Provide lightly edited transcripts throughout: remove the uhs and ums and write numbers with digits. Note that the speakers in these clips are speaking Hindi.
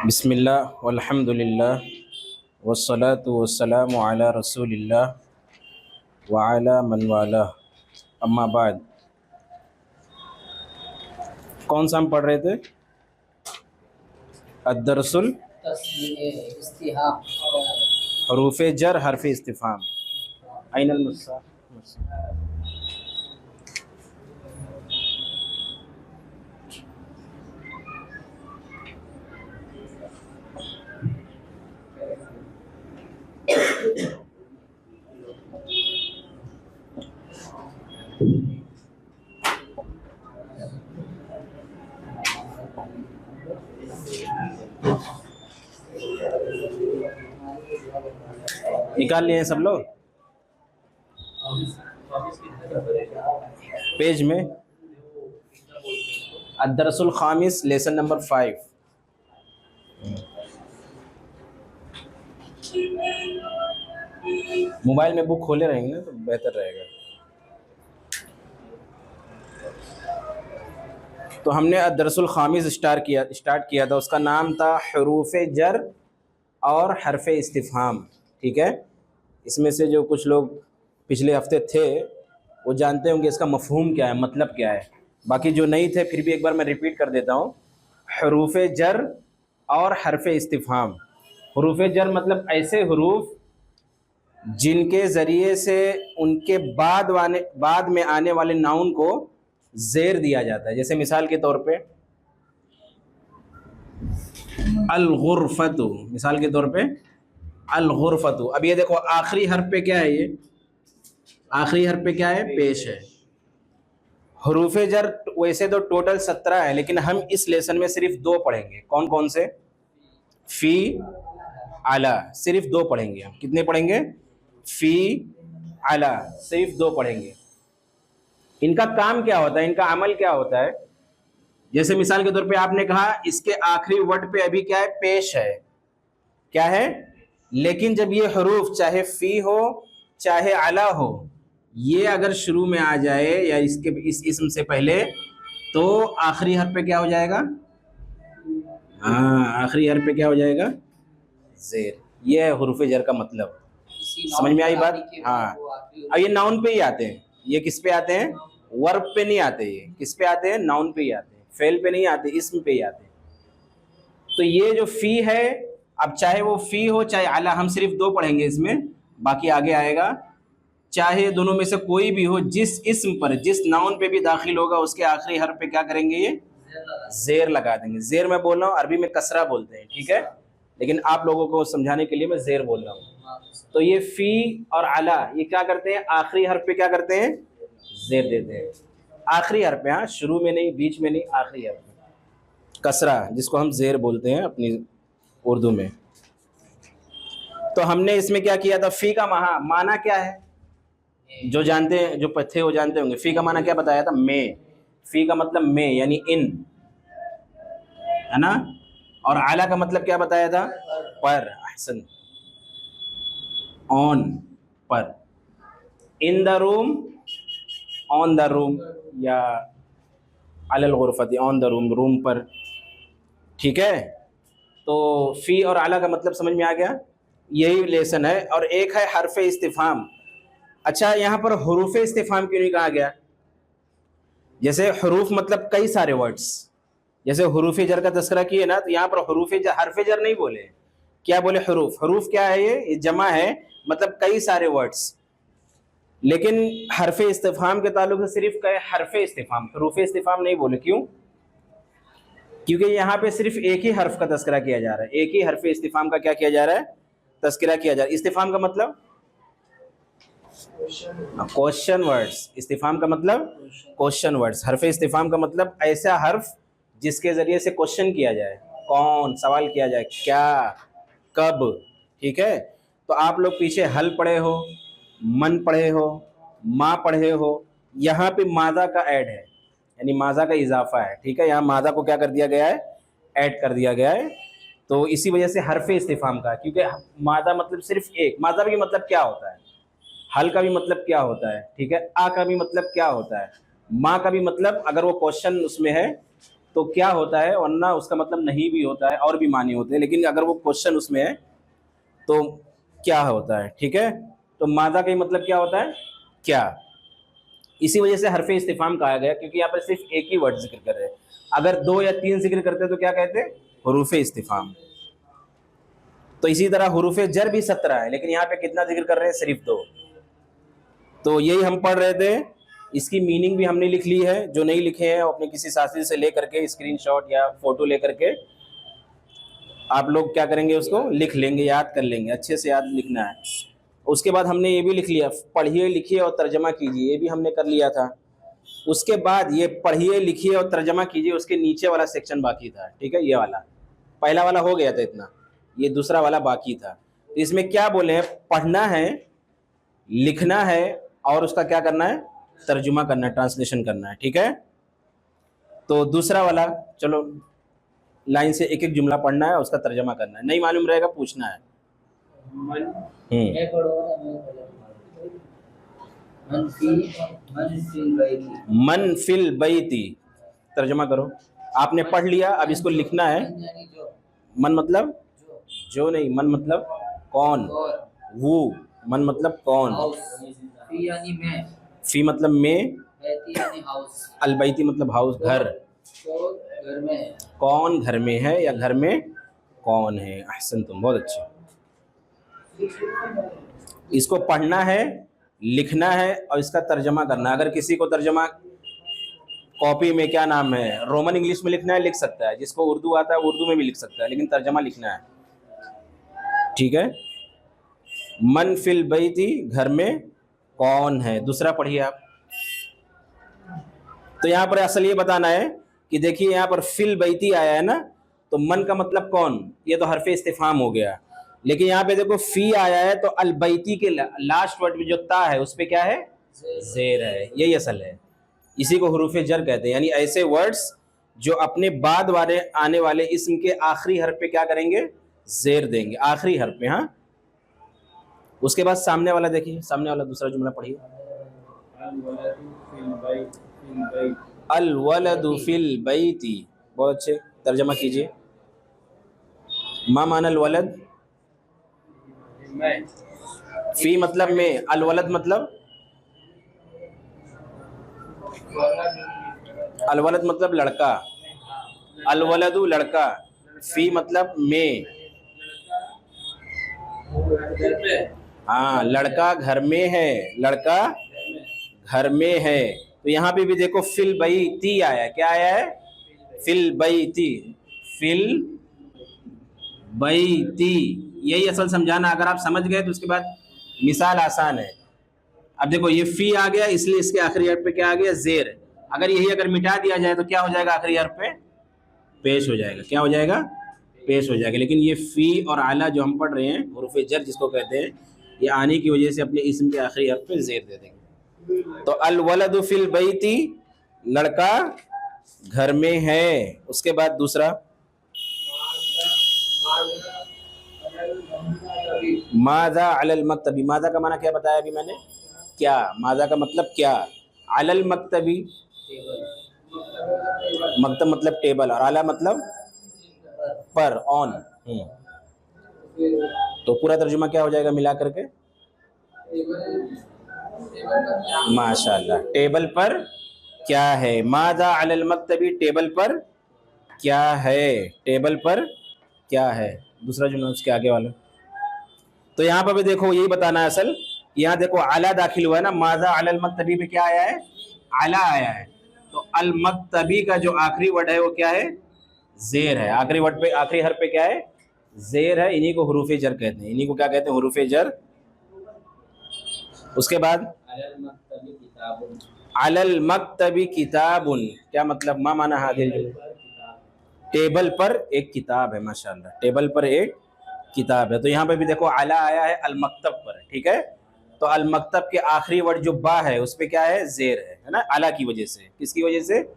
बिस्मिल्लाह वल्हम्दुलिल्लाह वस्सलातु वस्सलामु अला रसूलिल्लाह व अला मन वाला, अम्मा बाद। कौन सा हम पढ़ रहे थे? अद्दरसुल हरूफ जर हरफ इस्तिफ़हाम। ऐनल मुस्सा। निकाल लिए हैं सब लोग पेज में? अद्दरसुल खामिस लेसन नंबर 5। मोबाइल में बुक खोले रहेंगे ना तो बेहतर रहेगा। तो हमने अद्दरसुल खामिस स्टार्ट किया था, उसका नाम था हरूफ जर और हरफ इस्तिफ़हाम। ठीक है, इसमें से जो कुछ लोग पिछले हफ्ते थे वो जानते होंगे इसका मफ़हूम क्या है, मतलब क्या है। बाकी जो नहीं थे फिर भी एक बार मैं रिपीट कर देता हूँ। हरूफ जर और हरफ इस्तिफ़हाम। हरूफ जर मतलब ऐसे हरूफ जिनके ज़रिए से उनके बाद में आने वाले नाउन को ज़ेर दिया जाता है। जैसे मिसाल के तौर पे अल-गुरफ़तु, मिसाल के तौर पे अल-गुरफ़तु। अब ये देखो आखिरी हर्फ पे क्या है, ये आखिरी हर्फ पे क्या है, पेश है। हरूफ जर वैसे तो टोटल 17 है, लेकिन हम इस लेसन में सिर्फ 2 पढ़ेंगे। कौन कौन से? फ़ी, अला, सिर्फ 2 पढ़ेंगे हम। कितने पढ़ेंगे? फ़ी, अला, सिर्फ 2 पढ़ेंगे। इनका काम क्या होता है, इनका अमल क्या होता है? जैसे मिसाल के तौर पे आपने कहा इसके आखिरी वर्ड पे अभी क्या है, पेश है, क्या है। लेकिन जब ये हरूफ चाहे फ़ी हो चाहे अला हो, ये अगर शुरू में आ जाए या इस इसम से पहले, तो आखिरी हर्फ पे क्या हो जाएगा? हाँ, आखिरी हर्फ पे क्या हो जाएगा? ज़ेर। ये है हुरूफ जर का मतलब। समझ में आई बात? हाँ। अब ये नाउन पे ही आते हैं। ये किस पे आते हैं? वर्ब पे नहीं आते। ये किस पे आते हैं? नाउन पे ही आते हैं, फेल पे नहीं आते, इसम पे ही आते हैं। तो ये जो फ़ी है, अब चाहे वो फ़ी हो चाहे अला, हम सिर्फ 2 पढ़ेंगे इसमें, बाकी आगे आएगा। चाहे दोनों में से कोई भी हो, जिस इस्म पर, जिस नाउन पे भी दाखिल होगा उसके आखिरी हर्फ पे क्या करेंगे? ये ज़ेर लगा देंगे। ज़ेर मैं बोल रहा हूँ, अरबी में कसरा बोलते हैं, ठीक है, लेकिन आप लोगों को समझाने के लिए मैं ज़ेर बोल रहा हूँ। तो ये फ़ी और अला ये क्या करते हैं? आखिरी हर्फ पे क्या करते हैं? ज़ेर देते हैं। आखिरी हर्फ पे, हाँ, शुरू में नहीं, बीच में नहीं, आखिरी हर्फ पे कसरा, जिसको हम ज़ेर बोलते हैं अपनी उर्दू में। तो हमने इसमें क्या किया था? फ़ी का माना क्या है? जो जानते हैं, जो पथे वो जानते होंगे। फ़ी का माना क्या बताया था? में। फ़ी का मतलब में यानी इन, है ना। और आला का मतलब क्या बताया था? पर। अहसन, ऑन, पर। इन the room, on the room, या अलल गुरफती, ऑन द रूम, रूम पर। ठीक है, तो फ़ी और आला का मतलब समझ में आ गया। यही लेसन है। और एक है हरफ इस्तिफ़हाम। अच्छा, यहाँ पर हुरूफ इस्तिफ़हाम क्यों नहीं कहा गया? जैसे हुरूफ मतलब कई सारे वर्ड्स, जैसे हुरूफ जर का तस्करा किए ना, तो यहाँ पर हरफ जर नहीं बोले, क्या बोले? हुरूफ। हुरूफ क्या है? ये जमा है, मतलब कई सारे वर्ड्स। लेकिन हरफ इस्तिफ़हाम के ताल्लुक से सिर्फ कहे हरफ इस्तिफ़हाम, हुरूफ इस्तिफ़हाम नहीं बोले। क्यों? क्योंकि यहाँ पे सिर्फ एक ही हर्फ का तस्करा किया जा रहा है, एक ही हरफ इस्तिफ़हाम का क्या किया जा रहा है? तस्करा किया जा रहा है। इस्तिफ़हाम का मतलब क्वेश्चन वर्ड्स। इस्तिफ़हाम का मतलब क्वेश्चन वर्ड्स। हरफ इस्तिफ़हाम का मतलब ऐसा हर्फ जिसके ज़रिए से क्वेश्चन किया जाए, कौन, सवाल किया जाए, क्या, कब। ठीक है, तो आप लोग पीछे हल पढ़े हो, मन पढ़े हो, माँ पढ़े हो, यहाँ पे माज़ा का ऐड है, यानी माज़ा का इजाफा है। ठीक है, यहाँ माज़ा को क्या कर दिया गया है? ऐड कर दिया गया है। तो इसी वजह से हरफ इस्तिफ़हाम का, क्योंकि माज़ा मतलब सिर्फ एक। माज़ा भी मतलब क्या होता है? हल का भी मतलब क्या होता है? ठीक है, आ का भी मतलब क्या होता है? माँ का भी मतलब, अगर वो क्वेश्चन उसमें है तो क्या होता है, वरना उसका मतलब नहीं भी होता है और भी मानी होते हैं, लेकिन अगर वो क्वेश्चन उसमें है तो क्या होता है, ठीक है। तो मादा का मतलब क्या होता है, क्या। इसी वजह से हरफे इस्तिफाम कहा गया, क्योंकि यहाँ पर सिर्फ एक ही वर्ड जिक्र कर रहे हैं। अगर 2 या 3 जिक्र करते तो क्या कहते, हुरूफे इस्तिफाम। तो इसी तरह हुरूफे जर भी 17 है, लेकिन यहाँ पे कितना जिक्र कर रहे हैं, सिर्फ 2। तो यही हम पढ़ रहे थे, इसकी मीनिंग भी हमने लिख ली है। जो नहीं लिखे हैं अपने किसी साथी से लेकर के स्क्रीनशॉट या फोटो लेकर के आप लोग क्या करेंगे, उसको लिख लेंगे, याद कर लेंगे, अच्छे से याद लिखना है। उसके बाद हमने ये भी लिख लिया, पढ़िए लिखिए और तर्जमा कीजिए, ये भी हमने कर लिया था। उसके बाद ये पढ़िए लिखिए और तर्जमा कीजिए, उसके नीचे वाला सेक्शन बाकी था, ठीक है। ये वाला पहला वाला हो गया था इतना, ये दूसरा वाला बाकी था। तो इसमें क्या बोले हैं, पढ़ना है, लिखना है और उसका क्या करना है, तर्जुमा करना है, ट्रांसलेशन करना है, ठीक है। तो दूसरा वाला, चलो लाइन से एक एक जुमला पढ़ना है, उसका तर्जमा करना है, नहीं मालूम रहेगा पूछना है। मन फिल बैती, तर्जमा करो। आपने पढ़ लिया, अब इसको लिखना है। मन मतलब जो नहीं, मन मतलब कौन, वो, मन मतलब कौन, फी मतलब में, अलबैती मतलब हाउस, घर, कौन घर में है या घर में कौन है। अहसन, तुम बहुत अच्छे। इसको पढ़ना है, लिखना है और इसका तर्जमा करना है। अगर किसी को तर्जमा कॉपी में क्या नाम है, रोमन इंग्लिश में लिखना है, लिख सकता है। जिसको उर्दू आता है उर्दू में भी लिख सकता है, लेकिन तर्जमा लिखना है, ठीक है। मन फिल बैती, घर में कौन है। दूसरा पढ़िए आप। तो यहाँ पर असल ये बताना है कि देखिए यहाँ पर फिल बैती आया है ना, तो मन का मतलब कौन, ये तो हरफे इस्तिफाम हो गया। लेकिन यहाँ पे देखो फी आया है, तो अल बैती के लास्ट वर्ड में जो ता है उस पे क्या है, जेर है। यही असल है, इसी को हुरूफे जर कहते हैं। यानी ऐसे वर्ड्स जो अपने बाद वाले आने वाले इस्म के आखिरी हर्फ पे क्या करेंगे, जेर देंगे, आखिरी हर्फ पे। हाँ, उसके बाद सामने वाला देखिए, सामने वाला दूसरा जुमला पढ़िए। अल वलदु फिल बैती, बहुत अच्छे, तर्जमा कीजिए। मा माना अल वलद, फी मतलब में, अल वलद मतलब, अल वलद मतलब लड़का, अल वलदु लड़का, फी मतलब में, हाँ लड़का घर में है, लड़का घर में है। तो यहाँ पे भी देखो फिल बैती आया, क्या आया है, फिल बैती, फिल बैती। यही असल समझाना। अगर आप समझ गए तो उसके बाद मिसाल आसान है। अब देखो ये फी आ गया, इसलिए इसके आखिरी हर्फ पे क्या आ गया, जेर। अगर यही अगर मिटा दिया जाए तो क्या हो जाएगा, आखिरी हर्फ पे पेश हो जाएगा। क्या हो जाएगा, पेश हो जाएगा। लेकिन ये फी और आला जो हम पढ़ रहे हैं, हुरूफ जर जिसको कहते हैं, ये आने की वजह से अपने इस्म के आखिरी हर्फ पे जेर दे देंगे। तो अल वलदु फिल बैती, लड़का घर में है। उसके बाद दूसरा, माजा अलल मक्तबी। माजा का माना क्या बताया अभी मैंने, क्या। माजा का मतलब क्या, अलल मक्तबी, मक्तब मतलब टेबल, और आला मतलब पर, ऑन। तो पूरा तर्जुमा क्या हो जाएगा मिला करके, माशाल्लाह, टेबल पर क्या है। माजा अलल मक्तबी, टेबल पर क्या है, टेबल पर क्या है। दूसरा जुमला उसके आगे वाला। तो यहाँ पर भी देखो यही बताना है असल। यहाँ देखो आला दाखिल हुआ है ना, माजा अलल मक्तबी पे क्या आया है, आला आया है। तो अल मक्तबी का जो आखिरी वर्ड है वो क्या है, जेर है। आखिरी वर्ड पे, आखिरी हर्फ पे क्या है, जेर है। इन्हीं को हुरूफे जर कहते हैं, इन्हीं को क्या कहते हैं, हुरूफे जर। उसके बाद अलल मक्तबी किताबुन, क्या मतलब, मा माना हादिल, टेबल पर एक किताब है। माशाल्लाह, टेबल पर एक किताब है। तो यहाँ पे भी देखो आला आया है अल मक्तब पर, ठीक है। तो अल मक्तब के आखिरी वर्ड जो बा है उस पे क्या है, जेर है ना, आला की वजह से। किसकी वजह से,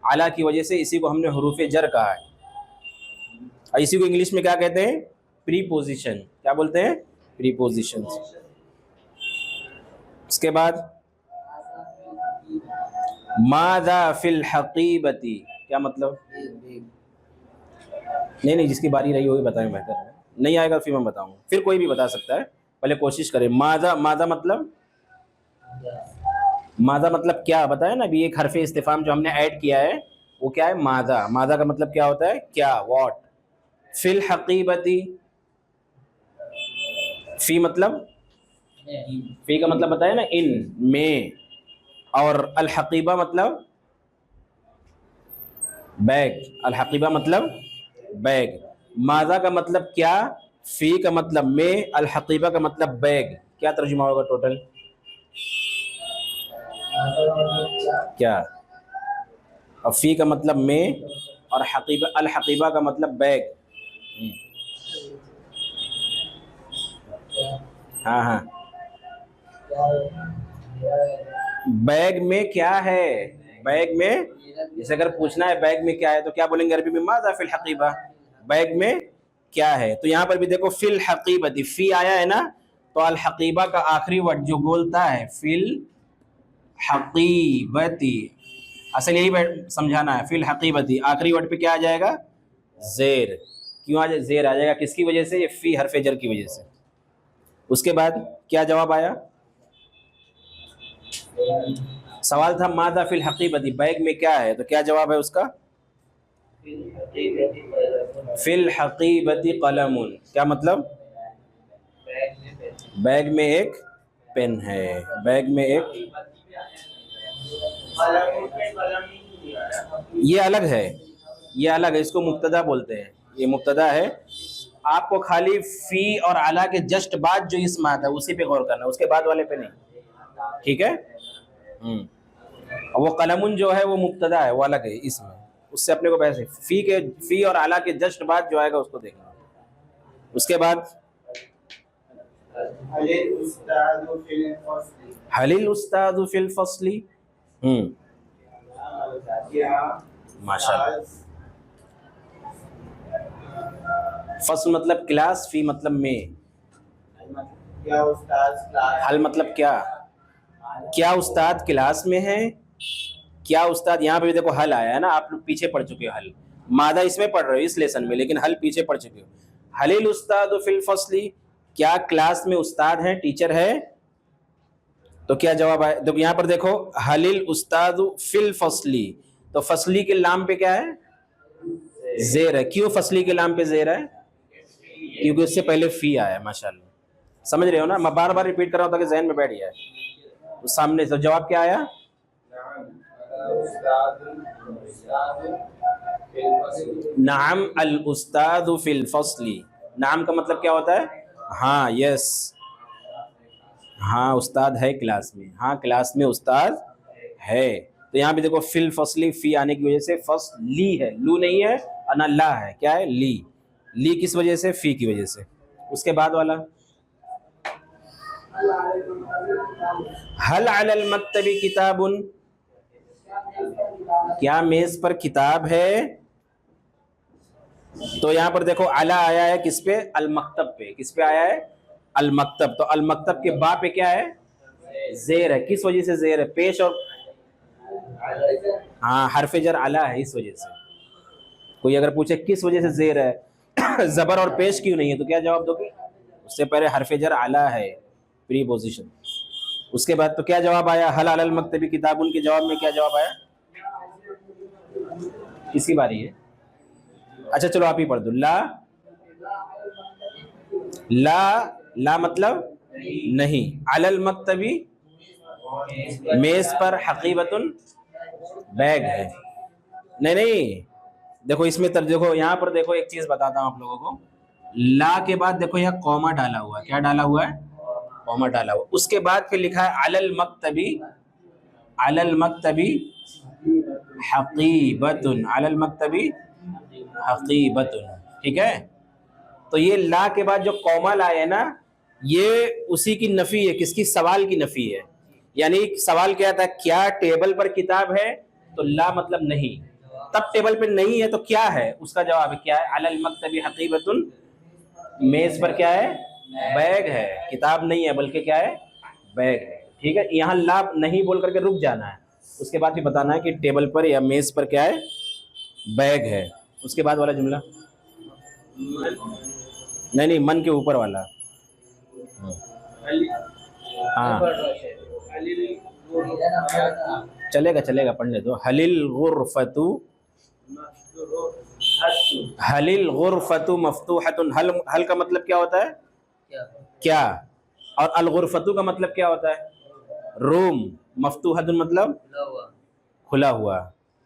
आला की वजह से। इसी को हमने हुरूफे जर कहा है। और इसी को इंग्लिश में क्या कहते हैं, प्रीपोजिशन। क्या बोलते हैं, प्रीपोजिशन। उसके बाद माजा फिल हकीबती, क्या मतलब, नहीं नहीं, जिसकी बारी रही वही बताएं, बेहतर है। नहीं आएगा फिर मैं बताऊंगा, फिर कोई भी बता सकता है, पहले कोशिश करें। माजा, माजा मतलब, माजा मतलब क्या बताया ना अभी, एक हरफे इस्तिफाम जो हमने ऐड किया है वो क्या है, माजा। माजा का मतलब क्या होता है, क्या, व्हाट। फिल हकीबती, फी मतलब, फी का मतलब बताया ना इन, में। और अल हकीबा मतलब बैग, अल हकीबा मतलब बैग। माजा का मतलब क्या, फी का मतलब में, अल हकीबा का मतलब बैग। क्या तर्जुमा होगा टोटल, क्या। और फी का मतलब में, और हकीबा, अल हकीबा का मतलब बैग। हाँ हाँ, बैग में क्या है, बैग में, जैसे अगर पूछना है बैग में क्या है तो क्या बोलेंगे अरबी में, माजा फिल हकीबा, बैग में क्या है। तो यहाँ पर भी देखो फिल हकीबती, फी आया है ना, तो अल हकीबा का आखिरी वर्ड जो बोलता है फिल हकीबती, असल यही समझाना है। फिल हकीबती आखिरी वर्ड पे क्या आ जाएगा, जेर। क्यों आ जाए, जेर आ जाएगा, किसकी वजह से, ये फी हरफे जर की वजह से। उसके बाद क्या जवाब आया, सवाल था मादा फिल हकीबती, बैग में क्या है, तो क्या जवाब है उसका, फिल हकीबती कलमुन। क्या मतलब, बैग में एक पेन है, बैग में एक, ये अलग है, ये अलग है, इसको मुब्तदा बोलते हैं, ये मुब्तदा है। आपको खाली फी और अला के जस्ट बाद जो इसम आता है उसी पे गौर करना, उसके बाद वाले पे नहीं, ठीक है। और वो कलमुन जो है वो मुब्तदा है, वो अलग है इसमें, उससे अपने को वैसे फी के, फी और अला के जस्ट बाद जो आएगा उसको देखना। उसके बाद हलिल उस्तादु फिल फस्ली, माशाल्लाह। फसल मतलब क्लास, फी मतलब में, हल मतलब क्या, क्या उस्ताद क्लास में है, क्या उस्ताद, यहाँ पे भी देखो हल आया है ना, आप लोग पीछे पढ़ चुके हो हल, मादा इसमें पढ़ रहे हो इस लेसन में, लेकिन हल पीछे पढ़ चुके हो। हलिल उस्ताद फिल फसली, क्या क्लास में उस्ताद है, टीचर है, तो क्या जवाब आए, तो यहाँ पर देखो हलिल उस्ताद फिल फसली, तो फसली के लाम पे क्या है, जेर है। क्यों फसली के लाम पे जेर है, क्योंकि उससे पहले फी आया। माशाल्लाह, समझ रहे हो ना, मैं बार बार रिपीट कर रहा हूँ ताकि जहन में बैठ जाए। तो सामने तो जवाब क्या आया, नाम अल उस्ताद फिल फसली। नाम का मतलब क्या होता है, हाँ, यस, हाँ उस्ताद है क्लास में, हाँ क्लास में उस्ताद है। तो यहाँ भी देखो फिल फसली, फी आने की वजह से फसली है, लू नहीं है और ना ला है, क्या है, ली। ली किस वजह से, फी की वजह से। उसके बाद वाला हल अलल मक्तबी किताबुन, क्या मेज पर किताब है। तो यहाँ पर देखो अला आया है किस पे, अल मक्तब पे, किस पे आया है, अल मक्तब। तो अल मक्तब के बा पे क्या है, जेर है। किस वजह से जेर है, पेश और, हाँ हरफे जर अला है इस वजह से। कोई अगर पूछे किस वजह से जेर है जबर और पेश क्यों नहीं है, तो क्या जवाब दोगे, उससे पहले हरफे जर अला है, प्री पोजीशन। उसके बाद तो क्या जवाब आया, हल अलल मक्तबी किताबुन के जवाब में क्या जवाब आया, किसकी बारी है, अच्छा चलो आप ही पढ़ दो। ला, ला, ला मतलब नहीं, अलल मक्तबी मेज पर, हकीबतुन बैग है। नहीं नहीं, देखो इसमें देखो यहाँ पर देखो एक चीज बताता हूँ आप लोगों को, ला के बाद देखो यहाँ कॉमा डाला हुआ है, क्या डाला हुआ है, कॉमा डाला हुआ। उसके बाद फिर लिखा है अलल मक्तबी, अलल मक्तबी हकीबतुन, अलल मक्तबी हकीबतुन, ठीक है। तो ये ला के बाद जो कॉमा लाए है ना, ये उसी की नफी है, किसकी, सवाल की नफी है। यानी सवाल क्या था, क्या टेबल पर किताब है, तो ला मतलब नहीं, तब टेबल पे नहीं है तो क्या है, उसका जवाब है क्या है, अलल मक्तबी हकीबतुन, मेज पर क्या है, बैग है, किताब नहीं है बल्कि क्या है, बैग है, ठीक है। यहाँ ला नहीं बोल करके रुक जाना है, उसके बाद भी बताना है कि टेबल पर या मेज पर क्या है, बैग है। उसके बाद वाला जुमला, नहीं नहीं, मन के ऊपर वाला। हाँ चलेगा चलेगा, पढ़ने दो। हलिल गुरफतु, हलिल गुरफतु मफ्तूहतुन। हल, हल का मतलब क्या होता है? क्या। और अल गुरफतु का मतलब क्या होता है? रूम। मफ्तूहतुन मतलब खुला हुआ।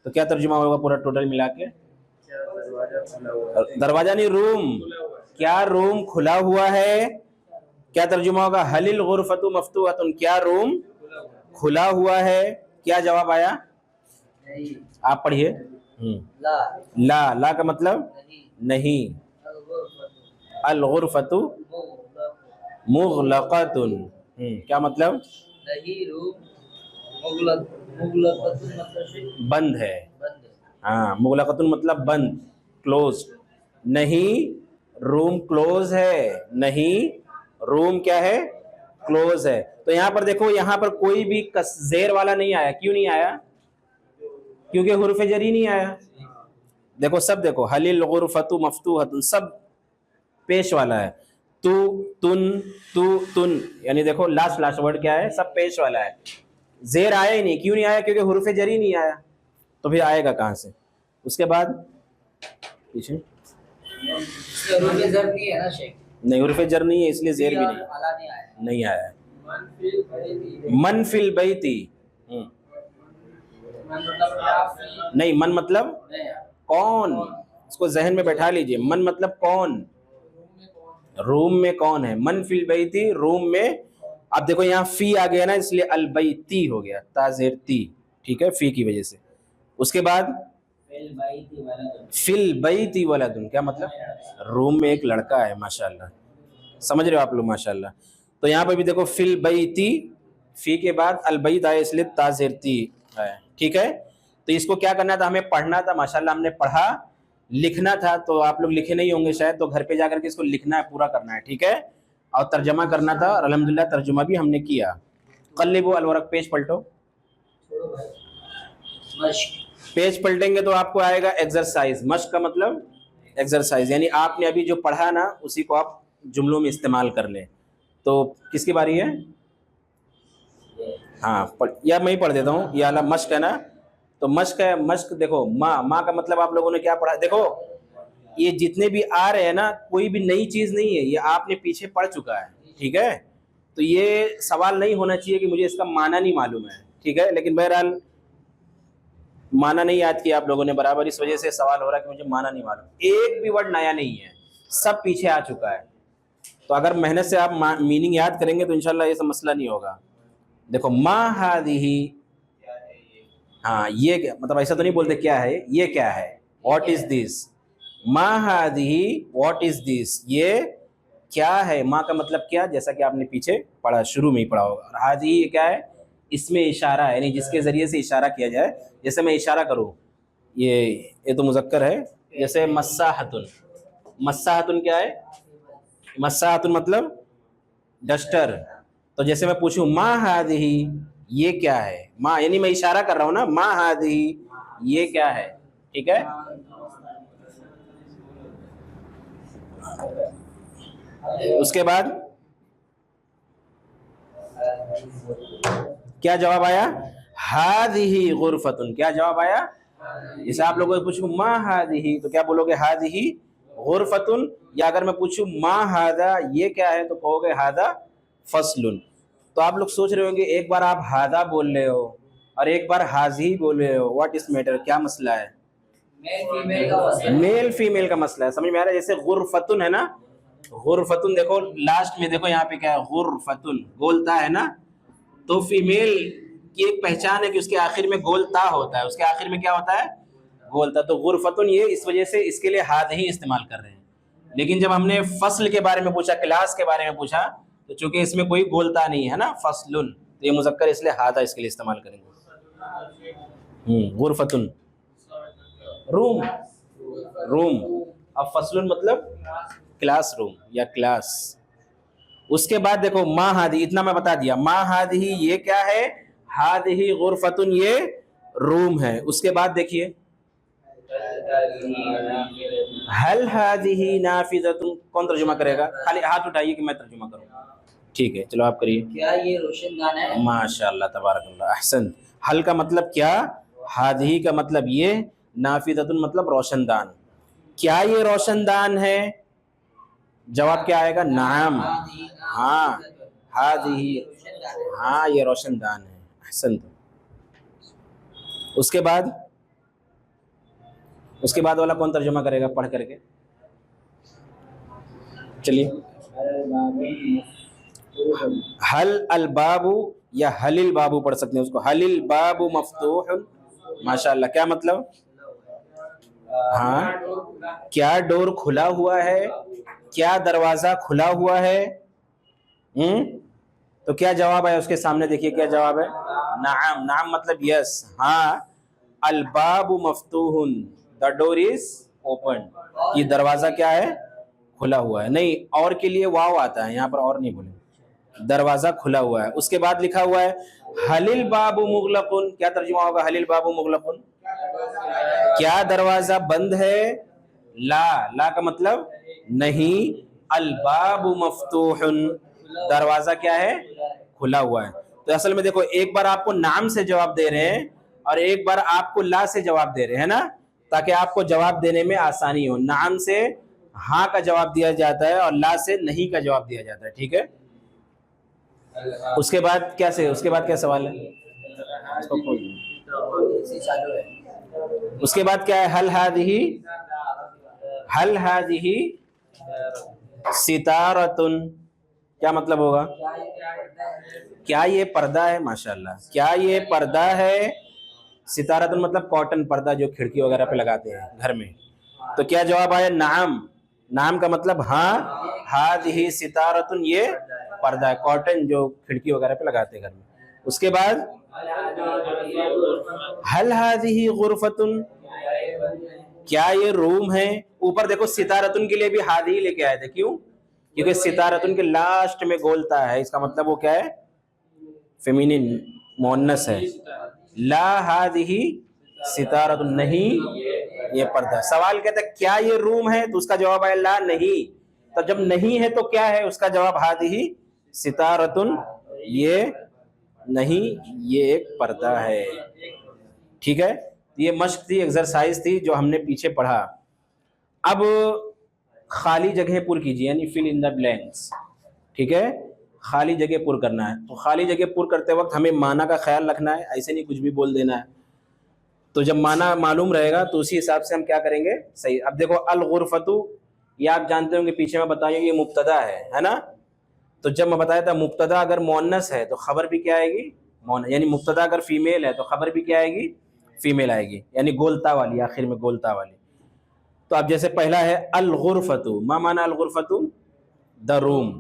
तो क्या तर्जुमा होगा पूरा टोटल मिला के? दरवाजा नहीं, रूम। क्या रूम खुला हुआ है? क्या तर्जुमा होगा? हलिल गुरफतु मफ्तूहतुन, क्या रूम खुला हुआ है? क्या जवाब आया? आप पढ़िए। ला, ला का मतलब नहीं। अल गुरफतु मुगलक़तुन, क्या मतलब? नहीं, रूम मुगलक़तुन मतलब बंद है। हाँ, मुगलक़तुन मतलब बंद, क्लोज। नहीं, रूम क्लोज है। नहीं, रूम क्या है? क्लोज है। तो यहाँ पर देखो, यहाँ पर कोई भी जेर वाला नहीं आया। क्यों नहीं आया? क्योंकि हुर्फ़े जरी नहीं आया। देखो सब, देखो हलिल गुरफतु मफ्तूहतुन, सब पेश वाला है। तू, तुन, तू, तुन, यानी देखो लास्ट लास्ट वर्ड क्या है? सब पेश वाला है। जेर आया ही नहीं। क्यों नहीं आया? क्योंकि हुर्फ़े जरी नहीं आया। तो फिर आएगा कहाँ से? उसके बाद पीछे हुर्फ़े जर नहीं है ना शेख? नहीं, हुर्फ़े जर नहीं है, इसलिए जेर भी नहीं आया। मन फिल बैती, नहीं, मन मतलब कौन? इसको जहन में बैठा लीजिए। मन मतलब कौन? रूम में कौन है? मन फिल बैती, रूम में। अब देखो यहाँ फी आ गया ना, इसलिए अल बैती हो गया, ताज़ेर ती, ठीक है, फी की वजह से। उसके बाद फिल बैती वलदुन, क्या मतलब? रूम में एक लड़का है। माशाल्लाह, समझ रहे हो आप लोग? माशाल्लाह। तो यहाँ पर भी देखो फिल बैती, फी के बाद अल बैत आया, इसलिए ताज़ेर ती है, ठीक है। तो इसको क्या करना था? हमें पढ़ना था। माशाल्लाह हमने पढ़ा। लिखना था तो आप लोग लिखे नहीं होंगे शायद, तो घर पे जाकर के इसको लिखना है, पूरा करना है, ठीक है। और तर्जमा करना था, और अल्हम्दुलिल्लाह तर्जुमा भी हमने किया। क़ल्लिबु अल वरक़, पेज पलटो। पेज पलटेंगे तो आपको आएगा एक्सरसाइज। मश्क का मतलब एक्सरसाइज, यानी आपने अभी जो पढ़ा ना, उसी को आप जुमलों में इस्तेमाल कर लें। तो किसकी बारी है? हाँ, या मैं ही पढ़ देता हूँ। या अला मश्क है ना, तो मश्क है। मश्क देखो, माँ, माँ का मतलब आप लोगों ने क्या पढ़ा? देखो ये जितने भी आ रहे हैं ना, कोई भी नई चीज़ नहीं है, ये आपने पीछे पढ़ चुका है, ठीक है। तो ये सवाल नहीं होना चाहिए कि मुझे इसका माना नहीं मालूम है, ठीक है। लेकिन बहरहाल माना नहीं याद किया आप लोगों ने बराबर, इस वजह से सवाल हो रहा है कि मुझे माना नहीं मालूम। एक भी वर्ड नया नहीं है, सब पीछे आ चुका है। तो अगर मेहनत से आप मीनिंग याद करेंगे तो इंशाल्लाह ये सब मसला नहीं होगा। देखो मा हादिही, हाँ ये क्या मतलब? ऐसा तो नहीं बोलते क्या है ये, क्या है? What is this? मा हादिही, व्हाट इज दिस? ये क्या है? माँ का मतलब क्या, जैसा कि आपने पीछे पढ़ा, शुरू में ही पढ़ा होगा। और हादिही ये क्या है? इसमें इशारा है, यानी जिसके ज़रिए से इशारा किया जाए। जैसे मैं इशारा करूँ, ये तो मुज़क्कर है। जैसे मस्साहतुन, मस्साहतुन क्या है? मस्साहतुन मतलब डस्टर। तो जैसे मैं पूछूं मा हादिही, ये क्या है? माँ यानी मैं इशारा कर रहा हूँ ना, मा हादिही, ये क्या है, ठीक है। उसके बाद क्या जवाब आया? हादिही गुरफतुन, क्या जवाब आया? जैसे आप लोगों से पूछूं मा हादिही, तो क्या बोलोगे? हादिही गुरफतुन। या अगर मैं पूछूं मा हादा, ये क्या है, तो कहोगे हादा फसलुन। तो आप लोग सोच रहे होंगे, एक बार आप हादा बोल रहे हो और एक बार हाजी बोल रहे हो, व्हाट इज मैटर? क्या मसला है? मेल फीमेल का मसला है, समझ में आ रहा है? जैसे गुरफतुन है ना, गुरफतुन देखो लास्ट में, देखो यहाँ पे क्या है? गुरफतुन, गोलता है ना। तो फीमेल की एक पहचान है कि उसके आखिर में गोलता होता है, उसके आखिर में क्या होता है? गोलता। तो गुरफतुन ये इस वजह से इसके लिए हाद ही इस्तेमाल कर रहे हैं। लेकिन जब हमने फसल के बारे में पूछा, क्लास के बारे में पूछा, तो चूंकि इसमें कोई गोलता नहीं है ना, फसलुन, तो ये मुजक्कर इसलिए हादा इसके लिए इस्तेमाल करेंगे। गुरफतुन रूम, रूम। अब फसलुन मतलब क्लास रूम या क्लास। उसके बाद देखो मा हादी, इतना मैं बता दिया। मा हादी ये क्या है? हादी गुरफतुन, ये रूम है। उसके बाद देखिए हल हादिही नाफिज़तुन, कौन तर्जुमा करेगा? खाली हाथ उठाइए कि मैं तर्जुमा करूँ। ठीक है, चलो आप करिए। क्या ये रोशनदान है? माशाअल्लाह तबारकल्लाह, अहसन। हल का मतलब क्या, हादिही का मतलब ये, नाफिज़तुन मतलब रोशनदान। क्या ये रोशनदान है? जवाब क्या आएगा? नाम। हाँ, हादिही, हाँ ये रोशनदान है। अहसन। उसके बाद वाला कौन तर्जुमा करेगा पढ़ करके? चलिए। हल अल बाबू या हलिल बाबू पढ़ सकते हैं उसको, हलिल बाबू मफ्तूह। माशाअल्लाह, क्या मतलब? हाँ, क्या डोर खुला हुआ है, क्या दरवाजा खुला हुआ है? तो क्या जवाब है उसके सामने? देखिए क्या जवाब है। नाम, नाम मतलब यस, हाँ। अल बाबू मफ्तूहुन, द डोर इज ओपन, ये दरवाजा क्या है? खुला हुआ है। नहीं, और के लिए वाव आता है यहाँ पर, और नहीं बोले, दरवाजा खुला हुआ है। उसके बाद लिखा हुआ है हलिल बाबू मुगलकुन, क्या तर्जुमा होगा हलिल बाबू मुगलकुन? क्या दरवाजा बंद है? ला, ला का मतलब नहीं। अल बाबू मफ्तूहुन, दरवाजा क्या है? खुला हुआ है। तो असल में देखो, एक बार आपको नाम से जवाब दे रहे हैं और एक बार आपको ला से जवाब दे रहे हैं ना, ताकि आपको जवाब देने में आसानी हो। नाम से हाँ का जवाब दिया जाता है और ला से नहीं का जवाब दिया जाता है, ठीक है। उसके बाद क्या से, उसके बाद क्या सवाल है? उसके बाद क्या है? हल हादिही, हल हादिही सितारतुन, क्या मतलब होगा? क्या ये पर्दा है? माशाल्लाह, क्या ये पर्दा है? सितारतुन मतलब कॉटन पर्दा जो खिड़की वगैरह पे लगाते हैं घर में। तो क्या जवाब आया? नाम। नाम का मतलब हाँ, हादिही सितारतुन, ये पर्दा है, कॉटन जो खिड़की वगैरह पे लगाते हैं घर में। उसके बाद हल हादिही गुरफतुन, क्या ये रूम है? ऊपर देखो सितारतुन के लिए भी हादी लेके आए थे, क्यों? क्योंकि सितारतुन के लास्ट में गोलता है, इसका मतलब वो क्या है? फेमिनिन, मोन्नस है। ला हादिही सितारतुन, नहीं ये पर्दा। सवाल कहता है क्या ये रूम है, तो उसका जवाब है ला, नहीं। तो जब नहीं है तो क्या है? उसका जवाब हादिही सितारतुन, ये नहीं, ये एक पर्दा है। ठीक है, ये मश्क थी, एक्सरसाइज थी जो हमने पीछे पढ़ा। अब खाली जगह पुर कीजिए, यानी फिल इन द ब्लैंक्स। ठीक है, खाली जगह पुर करना है। तो खाली जगह पुर करते वक्त हमें माना का ख्याल रखना है, ऐसे नहीं कुछ भी बोल देना है। तो जब माना मालूम रहेगा तो उसी हिसाब से हम क्या करेंगे, सही। अब देखो अल गुरफतु, ये आप जानते होंगे, पीछे मैं बताया ये मुब्तदा है ना। तो जब मैं बताया था मुब्तदा अगर मोन्नस है तो खबर भी क्या आएगी? यानी मुब्तदा अगर फीमेल है तो खबर भी क्या आएगी? फीमेल आएगी, यानी गोलता वाली, आखिर में गोलता वाली। तो अब जैसे पहला है अल गुरफतु, मा माना अल गुरफतु? द रूम,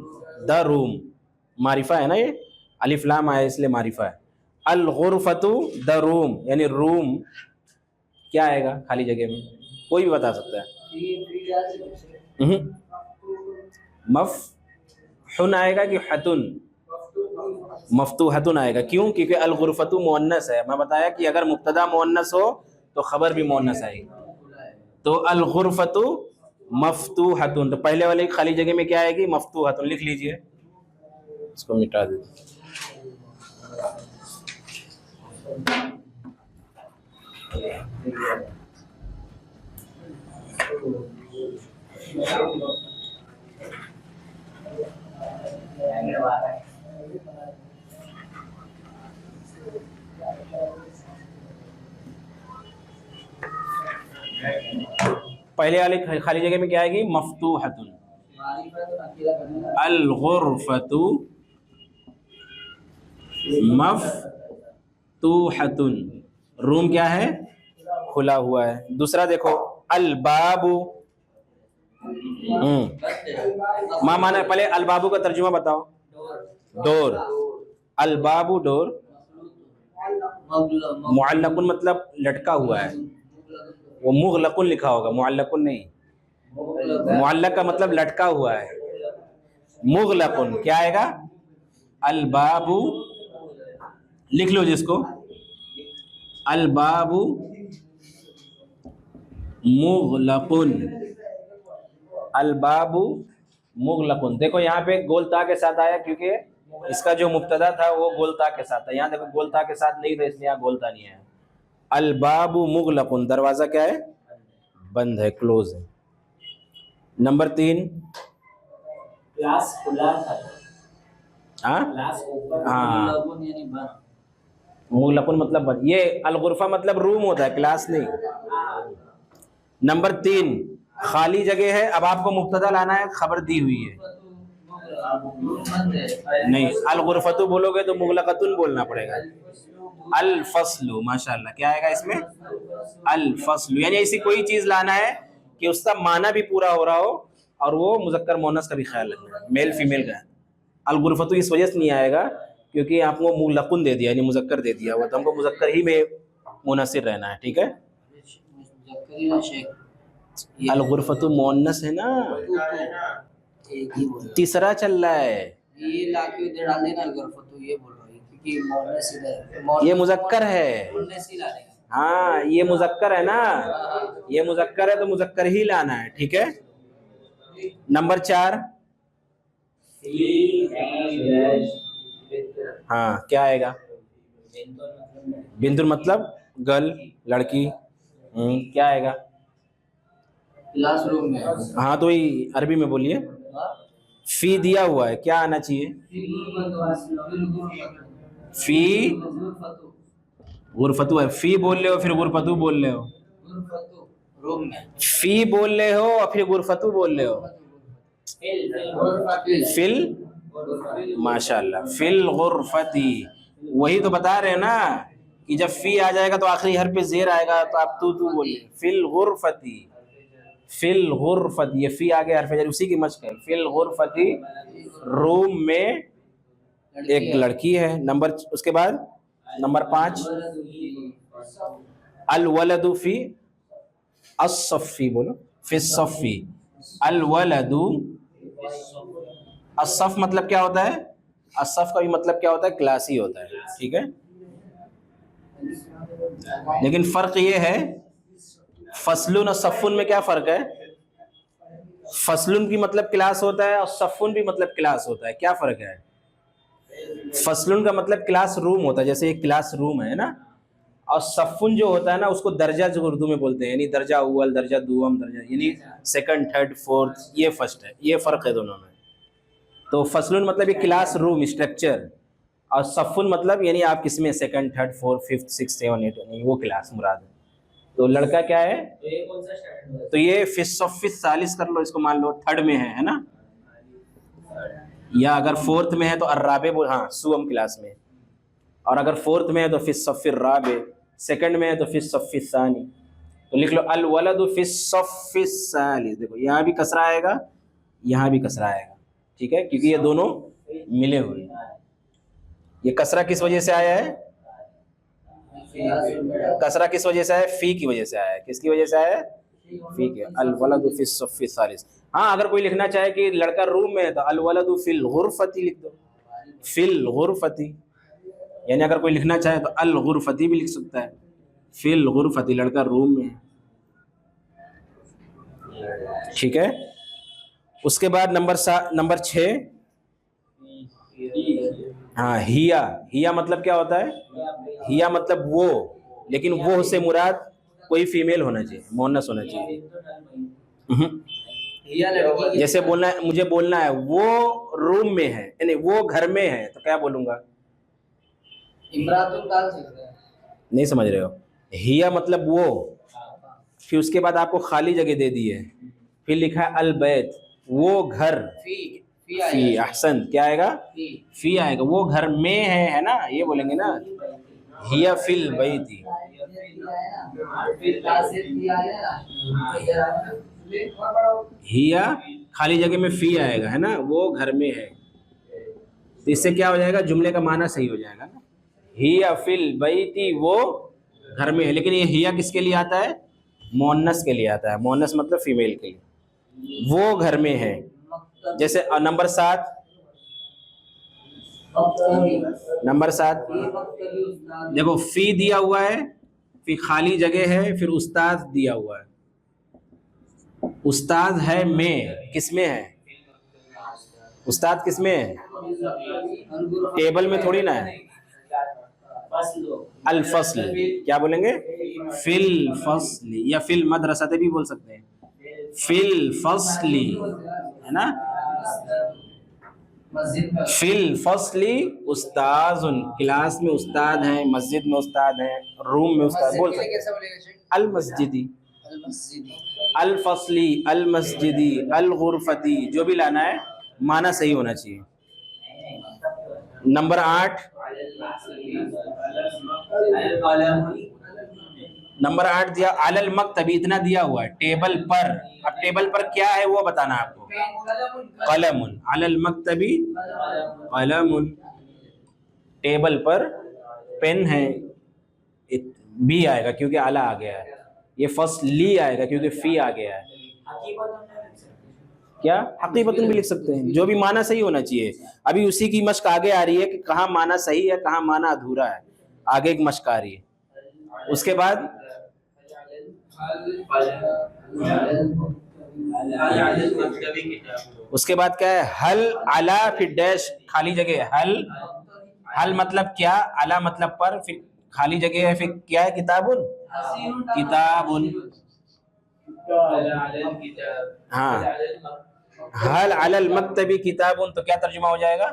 द रूम, मारिफा है ना, ये अलिफ लाम आया इसलिए मारिफा है। अल गुरफतु द रूम, यानी रूम क्या आएगा खाली जगह में? कोई भी बता सकता है। मफ़हुन आएगा कि हतुन? मफ्तूहतुन आएगा। क्यों? क्योंकि अल गुरफतु मुअन्नस है। मैं बताया कि अगर मुब्तदा मुअन्नस हो तो खबर भी मुअन्नस आएगी। तो अल गुरफतु मफ्तूहतुन, तो पहले वाली खाली जगह में क्या आएगी? मफ्तूहतुन। लिख लीजिए, इसको मिटा दीजिए। पहले वाली खाली जगह में क्या आएगी? मफ्तूहतुन। अल गुरफतु मफ्तूहतुन, रूम क्या है? खुला हुआ है। दूसरा देखो अल बाबू, मा माना, पहले अल बाबू का तर्जुमा बताओ। डोर, अल बाबू डोर, मुअल्लकुन मतलब लटका हुआ है, वो मुगलकुन लिखा होगा, मुअल्लकुन नहीं। मुअल्लक का मतलब लटका हुआ है। मुगलकुन क्या आएगा? अल बाबू, लिख लो जिसको, अल बाबू मुगलकुन, अल बाबू मुगलकुन। देखो यहाँ पे गोलता के साथ आया क्योंकि इसका जो मुब्तदा था वो गोलता के साथ था। यहाँ देखो गोलता के साथ नहीं था इसलिए यहाँ गोलता नहीं है। अल बाबू मुगलकुन, दरवाजा क्या है? बंद है, क्लोज है। नंबर 3, क्लास खुला था, हाँ क्लास ओपन, हाँ, मुगलकुन यानी बंद। मुगलकुन मतलब बंद। ये अल गुरफा मतलब रूम होता है, क्लास नहीं। नंबर 3, खाली जगह है। अब आपको मुब्तदा लाना है, खबर दी हुई है। नहीं, अल गुरफतु बोलोगे तो मुगलकतुन बोलना पड़ेगा। अल फस्लु, माशाल्लाह, क्या आएगा इसमें? अल फस्लु, यानी ऐसी कोई चीज लाना है कि उसका माना भी पूरा हो रहा हो और वो मुजक्कर मोनस का भी ख्याल रखना है, मेल फीमेल का। अल गुरफतु इस वजह से नहीं आएगा क्योंकि आपको मुगलकुन दे दिया, यानी मुजक्कर दे दिया हुआ, तो हमको मुजक्कर ही में मुनसिर रहना है, ठीक है। अल गुरफतु मोनस है ना, तीसरा चल रहा है। ये लाके इधर डाल देना अलगरफतु, ये बोल रहा है क्योंकि मोनस इधर, ये मुजक्कर है। मोनस ही लाने का। हाँ, ये मुजक्कर है ना, ये मुजक्कर है तो मुजक्कर ही लाना है, ठीक है। नंबर 4, हाँ क्या आएगा? बिंदुल मतलब गर्ल, लड़की। क्या आएगा? क्लासरूम में। हाँ तो वही अरबी में बोलिए। फी दिया हुआ है, क्या आना चाहिए? फी गुरफतु है, फी बोल रहे हो फिर गुरफतु बोल रहे हो। रूम में फी बोल रहे हो और फिर गुरफतु बोल रहे हो। फिल, माशाल्लाह, फिल गुरफती। वही तो बता रहे हैं ना कि जब फी आ जाएगा तो आखिरी हर पे जेर आएगा, तो आप तू बोलिए फिल गुरफती। फिल गुरफती, ये फी आ गया हरफ जर, उसी की मश्क है। फिल गुरफती, रूम में एक लड़की है। नंबर, उसके बाद नंबर 5, अल वलदु फी अस्सफ़ी, बोलो फी सफ़ी। अल वलदु, अस्सफ़ मतलब क्या होता है? अस्सफ़ का भी मतलब क्या होता है? क्लास ही होता है, ठीक है। लेकिन फर्क ये है, फसलुन और सफ़ुन में क्या फ़र्क है? फसलुन की मतलब क्लास होता है और सफ़ुन भी मतलब क्लास होता है। क्या फ़र्क है? फसलुन का मतलब क्लास रूम होता है, जैसे एक क्लास रूम है ना, और सफ़ुन जो होता है ना उसको दर्जा जो उर्दू में बोलते हैं, यानी दर्जा अव्वल, दर्जा दुआम, दर्जा यानी सेकंड, थर्ड, फोर्थ, ये फर्स्ट है। ये फ़र्क है दोनों में। तो फसलुन मतलब ये क्लास रूम, स्ट्रक्चर, और सफ़ुन मतलब यानी आप किसमें second, third, fourth, fifth, six, seven, eight, वो क्लास मुराद है। तो लड़का क्या है? तो ये कौन सा स्टैंडर्ड है? तो ये फिस सालिस कर लो इसको, मान लो थर्ड में है ना, या अगर फोर्थ में है तो अर्राबे, हाँ सुअम क्लास में। और अगर फोर्थ में है तो फिर राबे, सेकंड में है तो फिर सानी। तो लिख लो अल वलदु फिर सालिस। देखो यहाँ भी कसरा आएगा, यहाँ भी कसरा आएगा, ठीक है, क्योंकि ये दोनों मिले हुए हैं। ये कसरा किस वजह से आया है? कसरा किस वजह से आया? फी की वजह से आया है। किसकी वजह से आया है? फी के। अल वलदु फिर सालिस। हाँ, अगर कोई लिखना चाहे कि लड़का रूम में है तो अल वलदु फिल गुरफती लिख दो, फिल गुरफती। यानी अगर कोई लिखना चाहे तो अल गुरफती भी लिख सकता है, फिल गुरफती, लड़का रूम में है, ठीक है। उसके बाद नंबर 6, हाँ हिया। हिया मतलब क्या होता है? हिया मतलब वो, लेकिन वो से मुराद कोई फीमेल होना चाहिए, मोनस होना चाहिए। जैसे बोलना है, मुझे बोलना है वो रूम में है, यानी वो घर में है, तो क्या बोलूंगा? नहीं समझ रहे हो? हिया मतलब वो, फिर उसके बाद आपको खाली जगह दे दी है, फिर लिखा है अल बैत, वो घर। फी, अहसन, क्या आएगा? फी आएगा, वो घर में है ना, ये बोलेंगे ना, हिया फिल बैती। हिया खाली जगह में फी आएगा, है ना, वो घर में है। तो इससे क्या हो जाएगा? जुमले का माना सही हो जाएगा ना, हिया फिल बैती, वो घर में है। लेकिन ये हिया किसके लिए आता है? मोनस के लिए आता है। मोनस मतलब फीमेल के लिए, वो घर में है। जैसे नंबर 7, देखो फी दिया हुआ है, फिर खाली जगह है, फिर उस्ताद दिया हुआ है, उस्ताद है में, किस में है? उस्ताद किस में है? टेबल में थोड़ी ना है। अल फस्ल, क्या बोलेंगे? फिल फस्ली, या फिल मदरसते भी बोल सकते हैं, फिल फस्ली, है ना? फिल फस्ली उस्ताजुन, क्लास में उस्ताद हैं, मस्जिद में उस्ताद हैं, रूम में उस्ताद, बोल सकते हैं। अल मस्जिदी, अल फस्ली, अल मस्जिदी, अल गुरफती, जो भी लाना है माना सही होना चाहिए। नंबर 8, नंबर 8 दिया अलल मक्तबी, इतना दिया हुआ है टेबल पर। अब टेबल पर क्या है वो बताना आपको। कलमुन, अलल मक्तबी कलमुन, टेबल पर पेन है, बी आएगा क्योंकि आला आ गया है। ये फर्स्ट ली आएगा क्योंकि फी आ गया है। क्या हकीकतन भी लिख सकते हैं, जो भी माना सही होना चाहिए। अभी उसी की मश्क आगे आ रही है कि कहाँ माना सही है, कहाँ माना अधूरा है, आगे एक मश्क आ रही है। उसके बाद क्या है? हल अला फिर डैश खाली जगह, हल, हल मतलब क्या, अला मतलब पर, फिर खाली जगह है, फिर क्या है? किताबुन, किताबुन, हाँ। हल अलल मक्तबी किताबुन, तो क्या तर्जुमा हो जाएगा?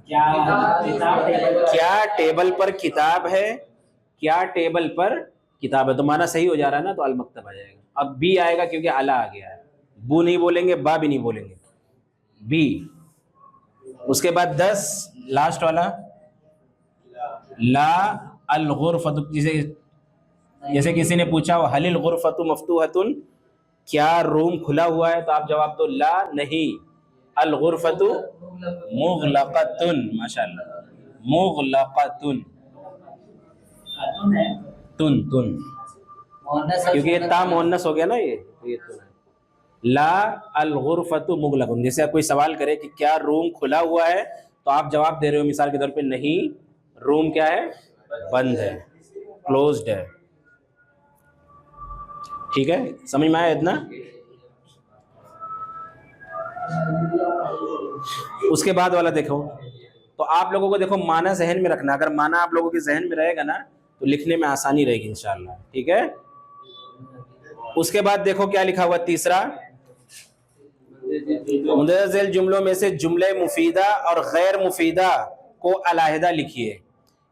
क्या टेबल पर किताब है, क्या टेबल पर किताब है, तो माना सही हो जा रहा है ना, तो अल मक्तब आ जाएगा। अब बी आएगा क्योंकि अला आ गया है, बू नहीं बोलेंगे, बा भी नहीं बोलेंगे, बी। उसके बाद 10 लास्ट वाला, ला अल गुरफतु, जैसे किसी ने पूछा हो हलिल गुरफतु मफ्तूहतुन, क्या रूम खुला हुआ है, तो आप जवाब दो ला नहीं, अल गुरफतु मुगलक़तुन, माशाअल्लाह, मुगलक़तुन, तुन तुन, क्योंकि ये ता मुअन्नस हो गया ना, ये तुन है। ला अल गुरफतु मुगलक़ुन, जैसे कोई सवाल करे कि क्या रूम खुला हुआ है, तो आप जवाब दे रहे हो मिसाल के तौर पे नहीं, रूम क्या है? बंद है, क्लोज्ड है। ठीक है, समझ में आया इतना? उसके बाद वाला देखो, तो आप लोगों को देखो माना जहन में रखना। अगर माना आप लोगों के जहन में रहेगा ना, तो लिखने में आसानी रहेगी इंशाअल्लाह। ठीक है, उसके बाद देखो क्या लिखा हुआ तीसरा, मुंदरज़िल जुमलों में से जुमले मुफीदा और गैर मुफीदा को अलहदा लिखिए।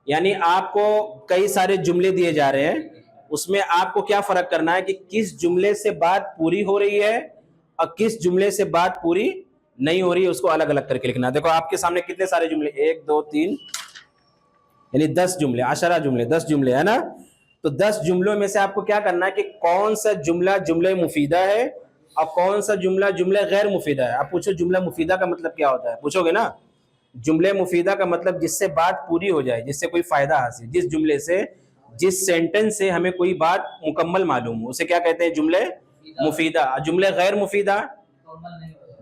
यानी आपको कई सारे जुमले दिए जा रहे हैं, उसमें आपको क्या फर्क करना है कि किस जुमले से बात पूरी हो रही है और किस जुमले से बात पूरी नहीं हो रही है, उसको अलग अलग करके लिखना। देखो आपके सामने कितने सारे जुमले, 1 2 3, यानी 10 जुमले, 10 जुमले, 10 जुमले है ना। तो 10 जुमलों में से आपको क्या करना है कि कौन सा जुमला जुमले मुफीदा है और कौन सा जुमला जुमले गैर मुफीदा है। आप पूछो जुमला मुफीदा का मतलब क्या होता है, पूछोगे ना। जुमले मुफीदा का मतलब जिससे बात पूरी हो जाए, जिससे कोई फायदा हासिल, जिस जुमले से, जिस सेंटेंस से हमें कोई बात मुकम्मल मालूम हो, उसे क्या कहते हैं? जुमले मुफीदा। जुमले गैर मुफीदा,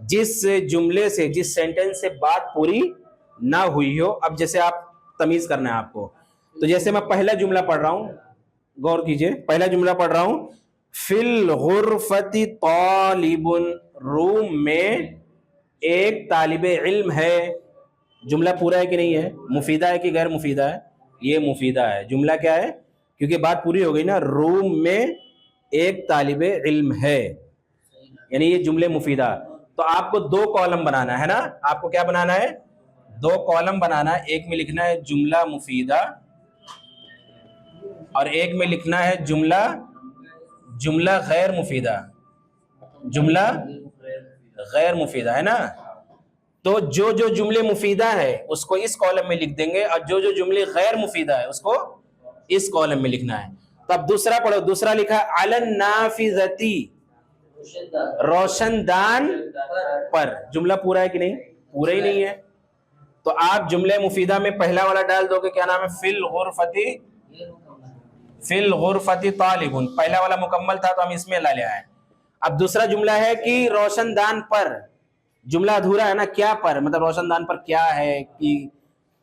जिस जुमले से, जिस सेंटेंस से बात पूरी ना हुई हो। अब जैसे आप तमीज करना है आपको, तो जैसे मैं पहला जुमला पढ़ रहा हूं, गौर कीजिए, पहला जुमला पढ़ रहा हूं, फिल गुरफती तालिबुन, रूम में एक तालिबे इल्म है। जुमला पूरा है कि नहीं है? मुफीदा है कि गैर मुफीदा है? ये मुफीदा है। जुमला क्या है? क्योंकि बात पूरी हो गई ना, रूम में एक तालिबे इल्म है, यानी ये जुमले मुफीदा। तो आपको 2 कॉलम बनाना है ना, आपको क्या बनाना है? 2 कॉलम बनाना है। एक में लिखना है जुमला मुफीदा और एक में लिखना है जुमला गैर मुफीदा। जुमला गैर मुफीदा है ना। तो जो जो जुमले मुफीदा है उसको इस कॉलम में लिख देंगे और जो जो जुमले गैर मुफीदा है उसको इस कॉलम में लिखना है। तो अब दूसरा पढ़ो, दूसरा लिखा अलन नाफिजती, रोशनदान पर। जुमला पूरा है कि नहीं? पूरा ही नहीं है। तो आप जुमले मुफीदा में पहला वाला डाल दोगे, क्या नाम है? फिल गुरफती तालिबुन। पहला वाला मुकम्मल था तो हम इसमें ला ले आए। अब दूसरा जुमला है कि रोशनदान पर। जुमला अधूरा है ना, क्या पर मतलब रोशनदान पर क्या है कि,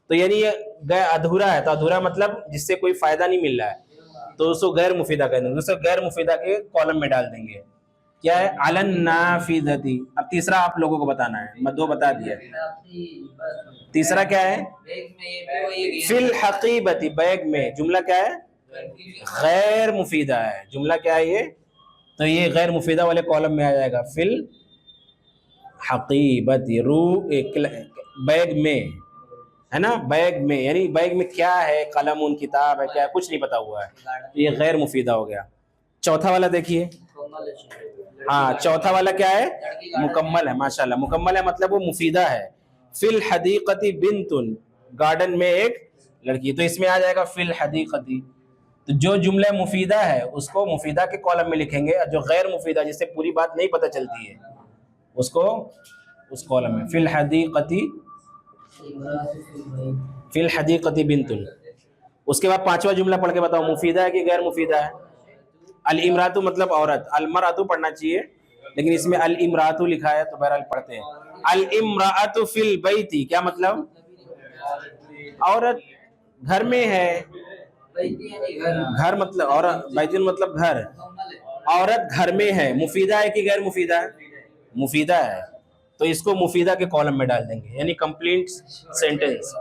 तो यानी ये अधूरा है। तो अधूरा मतलब जिससे कोई फायदा नहीं मिल रहा है, तो उसको गैर मुफीदा कह देंगे, उसको गैर मुफीदा के कॉलम में डाल देंगे। क्या है? अलन नाफिदती। अब तीसरा आप लोगों को बताना है, मैं 2 बता दिया। तीसरा क्या है? फिल हकीबती, बैग में। जुमला क्या है? गैर मुफीदा है। जुमला क्या है ये? तो ये गैर मुफीदा वाले कॉलम में आ जाएगा। फिल हकीबती, बैग में, है ना? बैग में यानी बैग में क्या है? कलम उन, किताब है, क्या है? कुछ नहीं पता हुआ है, तो ये गैर मुफीदा हो गया। चौथा वाला देखिए। हाँ, चौथा वाला क्या है? मुकम्मल है। माशाल्लाह, मुकम्मल है मतलब वो मुफीदा है। फिल हदीकती बिन्तुन, गार्डन में एक लड़की। तो इसमें आ जाएगा फिल हदीकती। तो जो जुमला मुफीदा है उसको मुफीदा के कॉलम में लिखेंगे, और जो गैर मुफीदा जिससे पूरी बात नहीं पता चलती है उसको उस कॉलम में। फिल हदीकती, फिल हदीकती बिन्तुन। उसके बाद 5वां जुमला पढ़ के बताओ, मुफीदा है कि गैर मुफीदा है? अल इमरातु मतलब औरत, अल मरातु पढ़ना चाहिए, लेकिन इसमें अल इमरातु लिखा है तो बहरहाल पढ़ते हैं। अल इमरातु फिल बैती, क्या मतलब? औरत घर में है। घर मतलब औरत, बैतुन मतलब घर। औरत घर में है, मुफीदा है कि गैर मुफीदा है? मुफीदा है, तो इसको मुफीदा के कॉलम में डाल देंगे, यानी कंप्लीट सेंटेंस।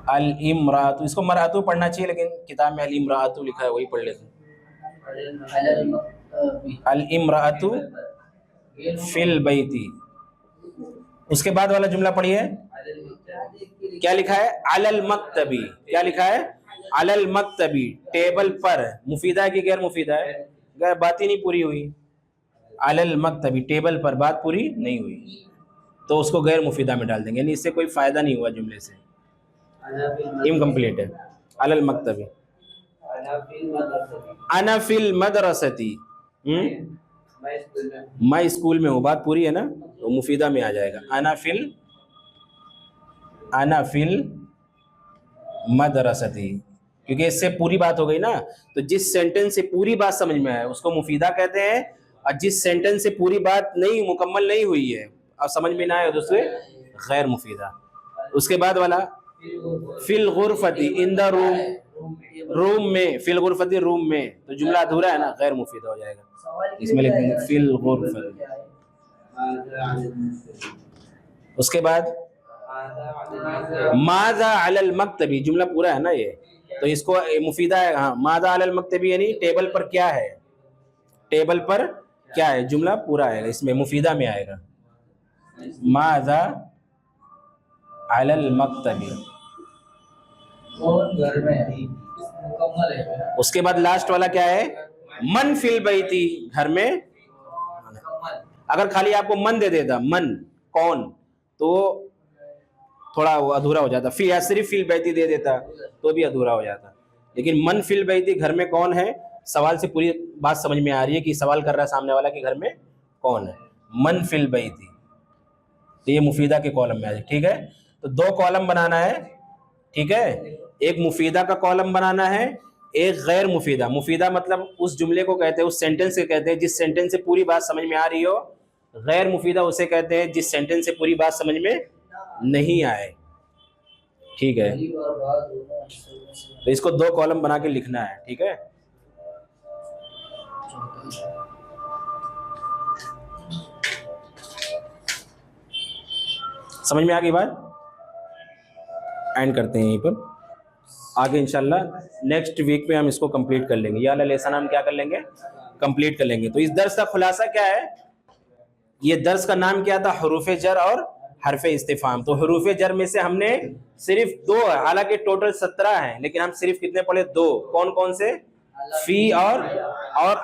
अल इमरातु, इसको मरातु पढ़ना चाहिए, लेकिन किताब में अल इमरातु लिखा है, वही पढ़ लेते हैं। अल इमरातु फिल बैती। उसके बाद वाला जुमला पढ़िए, क्या लिखा है? अलल मक्तबी। क्या लिखा है? अलल मक्तबी, टेबल पर। मुफीदा है कि गैर मुफीदा है? गैर, बात ही नहीं पूरी हुई। अलल मक्तबी, टेबल पर, बात पूरी नहीं हुई, तो उसको गैर मुफीदा में डाल देंगे, यानी इससे कोई फायदा नहीं हुआ जुमले से, इनकम्प्लीट है। अलल मक्तबी, अना फिल मदरसती, मैं स्कूल में हूँ, बात पूरी है ना, तो मुफीदा में आ जाएगा। अना फिल मदरसती, क्योंकि इससे पूरी बात हो गई ना। तो जिस सेंटेंस से पूरी बात समझ में आए उसको मुफीदा कहते हैं, और जिस सेंटेंस से पूरी बात नहीं, मुकम्मल नहीं हुई है और समझ में ना आए तो उसे गैर मुफीदा। उसके बाद वाला फिल गुरफती, इन द रूम, रूम में। फिल गुरफती, रूम में, तो जुमला अधूरा है ना, गैर मुफीदा हो जाएगा। इसमें लिखेंगे फिल गुरफती। उसके बाद माजा अलल मक्तबी, जुमला पूरा है ना ये, तो इसको मुफीदा है। हाँ, माजा अलल मक्तबी यानी टेबल पर क्या है? टेबल पर क्या है? जुमला पूरा आएगा, इसमें मुफीदा में आएगा। माजा अलल मक्तबी, घर में, मुकम्मल है। उसके बाद लास्ट वाला क्या है? मन फिल बैती, घर में। अगर खाली आपको मन दे देता, मन कौन, तो थोड़ा वो अधूरा हो जाता। फिर या सिर्फ फिल बैती दे देता तो भी अधूरा हो जाता, लेकिन मन फिल बैती, घर में कौन है, सवाल से पूरी बात समझ में आ रही है कि सवाल कर रहा है सामने वाला कि घर में कौन है। मन फिल बैती, तो ये मुफीदा के कॉलम में आ जाए। ठीक है, तो 2 कॉलम बनाना है। ठीक है, एक मुफीदा का कॉलम बनाना है, एक गैर मुफीदा। मुफीदा मतलब उस जुमले को कहते हैं, उस सेंटेंस से कहते हैं जिस सेंटेंस से पूरी बात समझ में आ रही हो। गैर मुफीदा उसे कहते हैं जिस सेंटेंस से पूरी बात समझ में नहीं आए। ठीक है, तो इसको 2 कॉलम बना के लिखना है। ठीक है, समझ में आ गई बात? एंड करते हैं यहीं पर, आगे इंशाल्लाह नेक्स्ट वीक में हम इसको कंप्लीट कर लेंगे। ये वाला लेसन हम क्या कर लेंगे? कंप्लीट कर लेंगे। तो इस दर्स का खुलासा क्या है? ये दर्स का नाम क्या था? हुरूफ जर और हरफे इस्तिफाम। तो हुरूफ जर में से हमने सिर्फ 2, हालांकि टोटल 17 हैं, लेकिन हम सिर्फ कितने पढ़े? 2। कौन कौन से? फी और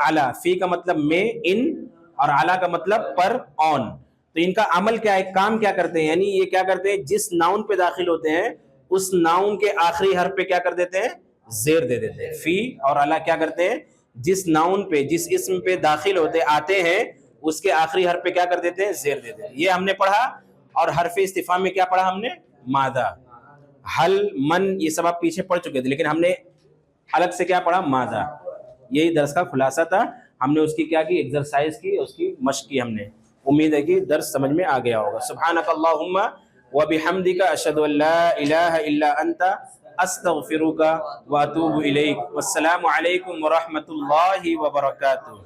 अला। फी का मतलब में, इन, और अला का मतलब पर, ऑन। तो इनका अमल क्या है, काम क्या करते हैं? यानी ये क्या करते हैं, जिस नाउन पे दाखिल होते हैं उस नाउन के आखिरी हर्फ पे क्या कर देते हैं? जेर दे देते हैं। फी और अला क्या करते हैं? जिस नाउन पे, जिस इस्म पे दाखिल होते आते हैं उसके आखिरी हर्फ पे क्या कर देते हैं? जेर दे देते हैं। ये हमने पढ़ा। और हर्फ इस्तिफाम में क्या पढ़ा हमने? मादा, हल, मन, ये सब आप पीछे पढ़ चुके थे, लेकिन हमने अलग से क्या पढ़ा? मादा। यही दर्स का खुलासा था। हमने उसकी क्या की? एक्सरसाइज की, उसकी मश्क की हमने। उम्मीद है कि दर्स समझ में आ गया होगा। सुब्हानक अल्लाहुम्मा व बिहम्दिका अशहदु अल्ला इलाहा इल्ला अंता अस्तगफिरुका व अतूबु इलैक। वस्सलामु अलैकुम व रहमतुल्लाहि व बरकातुहू।